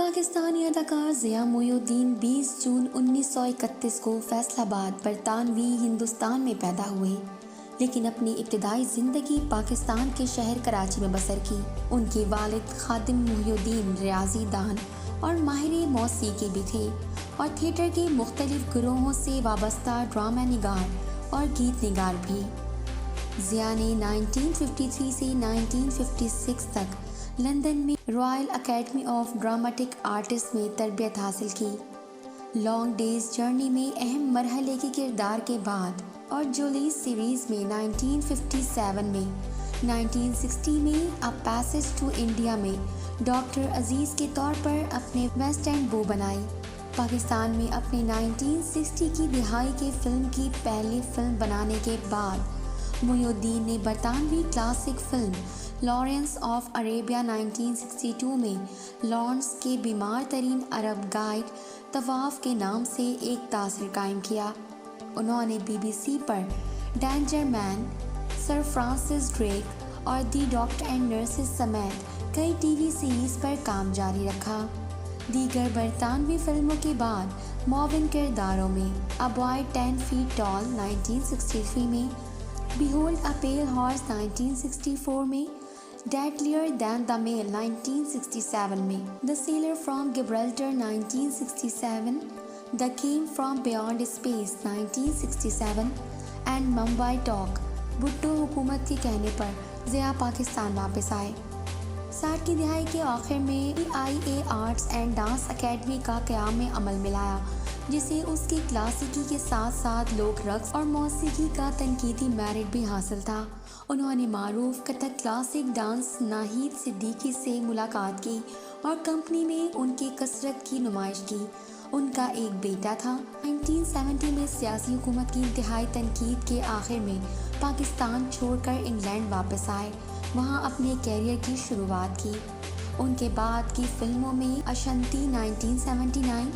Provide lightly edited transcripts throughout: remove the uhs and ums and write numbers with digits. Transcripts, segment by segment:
پاکستانی اداکار ضیاء محی الدین 20 جون 1931 کو فیصل آباد برطانوی ہندوستان میں پیدا ہوئے، لیکن اپنی ابتدائی زندگی پاکستان کے شہر کراچی میں بسر کی۔ ان کے والد خادم محی الدین ریاضی دان اور ماہر موسیقی بھی تھے اور تھیٹر کے مختلف گروہوں سے وابستہ ڈرامہ نگار اور گیت نگار بھی۔ ضیاء نے 1953 سے 1956 تک لندن میں Royal academy of dramatic arts میں تربیت حاصل کی۔ لانگ ڈیز جرنی میں اہم مرحلے کے کردار کے بعد اور جولیس سیریز میں 1957 میں 1960 میں اے پیسج ٹو انڈیا میں ڈاکٹر عزیز کے طور پر اپنے ویسٹ اینڈ بو بنائی۔ پاکستان میں اپنے 1960 کی دہائی کے فلم کی پہلی فلم بنانے کے بعد محی الدین نے برطانوی classic film Lawrence of Arabia 1962 میں لارنس کے بیمار ترین عرب گائیڈ طواف کے نام سے ایک تاثر قائم کیا۔ انہوں نے بی بی سی پر Danger Man, Sir Francis Drake اور دی ڈاکٹر اینڈ نرسز سمیت کئی ٹی وی سیریز پر کام جاری رکھا۔ دیگر برطانوی فلموں کے بعد معاون کرداروں میں اے بوائے 10 فیٹ ٹال 1963 میں، بیہولڈ اے پیل ہارس 1964 میں، ڈیڈلیئر دین دا میل 1967 میں، the sailor from Gibraltar 1967، the came from beyond space 1967 and Mumbai talk. Bhutto حکومت کے کہنے پر ضیاء پاکستان واپس آئے۔ 60 کی دہائی کے آخر میں آئی آرٹس اینڈ ڈانس اکیڈمی کا قیام عمل میں لایا، جسے اس کے کلاسیکی کے ساتھ ساتھ لوک رقص اور موسیقی کا تنقیدی میرٹ بھی حاصل تھا۔ انہوں نے معروف کتھک کلاسک ڈانس ناہید صدیقی سے ملاقات کی اور کمپنی میں ان کی کثرت کی نمائش کی۔ ان کا ایک بیٹا تھا۔ 1970 میں سیاسی حکومت کی انتہائی تنقید کے آخر میں پاکستان چھوڑ کر انگلینڈ واپس آئے، وہاں اپنے کیریئر کی شروعات کی۔ ان کے بعد کی فلموں میں اشنتی 1979،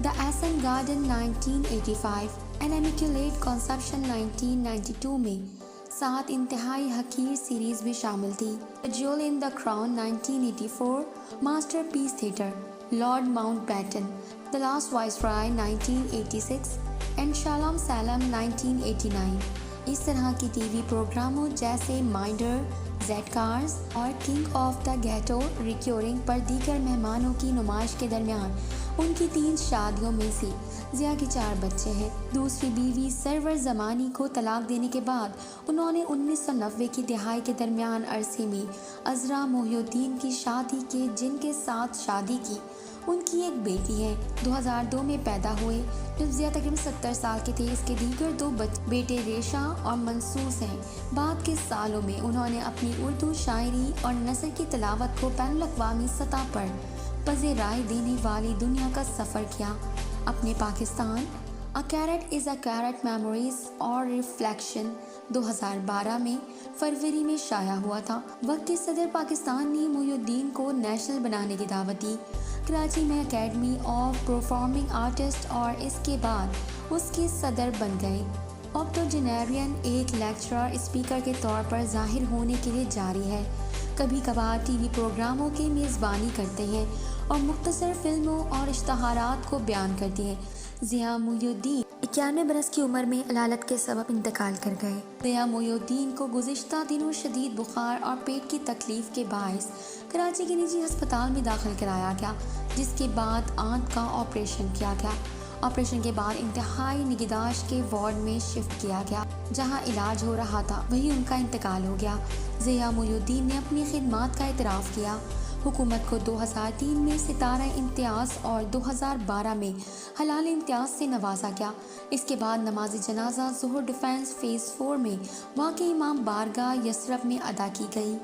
دا ایسن گارڈن 1985، این امیکولیٹ کنسیپشن 1992 میں 7 انتہائی حقیر سیریز بھی شامل تھی۔ Jewel in the crown 1984، masterpiece theatre, lord Mountbatten, the last viceroy 1986، and Shalom Salaam 1989۔ اس طرح کی ٹی وی پروگراموں جیسے مائنڈر، زیڈ کارز اور king of the ghetto recurring پر دیگر مہمانوں کی نمائش کے درمیان ان کی 3 شادیوں میں سے ضیاء کے 4 بچے ہیں۔ دوسری بیوی سرور زمانی کو طلاق دینے کے بعد انہوں نے 1990 کی دہائی کے درمیان عرصے میں عذرا محی الدین کی شادی کی، جن کے ساتھ شادی کی۔ ان کی ایک بیٹی ہے، 2002 میں پیدا ہوئے جب ضیاء تقریباً 70 سال کے تھے۔ اس کے دیگر 2 بیٹے ریشا اور منصوص ہیں۔ بعد کے سالوں میں انہوں نے اپنی اردو شاعری اور نثر کی تلاوت کو بین الاقوامی سطح پر پذیر رائے دینے والی دنیا کا سفر کیا۔ اپنے پاکستان، اے کیرٹ از اے کیرٹ میموریز اور ریفلیکشن 2012 میں فروری میں شائع ہوا تھا۔ وقت کے صدر پاکستان نے محی الدین کو نیشنل بنانے کی دعوت دی۔ کراچی میں اکیڈمی آف پرفارمنگ آرٹسٹ اور اس کے بعد اس کے صدر بن گئے۔ اوکٹوجنیرین ایک لیکچرر اسپیکر کے طور پر ظاہر ہونے کے لیے جاری ہے، کبھی کبھار ٹی وی پروگراموں کی میزبانی کرتے ہیں اور مختصر فلموں اور اشتہارات کو بیان کرتے ہیں۔ ضیاء محی الدین 91 برس کی عمر میں علالت کے سبب انتقال کر گئے۔ ضیاء محی الدین کو گزشتہ دنوں شدید بخار اور پیٹ کی تکلیف کے باعث کراچی کے نجی ہسپتال میں داخل کرایا گیا، جس کے بعد آنت کا آپریشن کیا گیا۔ آپریشن کے بعد انتہائی نگہداشت کے وارڈ میں شفٹ کیا گیا، جہاں علاج ہو رہا تھا، وہیں ان کا انتقال ہو گیا۔ ضیاء محی الدین نے اپنی خدمات کا اعتراف کیا۔ حکومت کو 2003 میں ستارہ امتیاز اور 2012 میں ہلال امتیاز سے نوازا گیا۔ اس کے بعد نماز جنازہ ظہر ڈیفنس فیز 4 میں واقع امام بارگاہ یثرب میں ادا کی گئی۔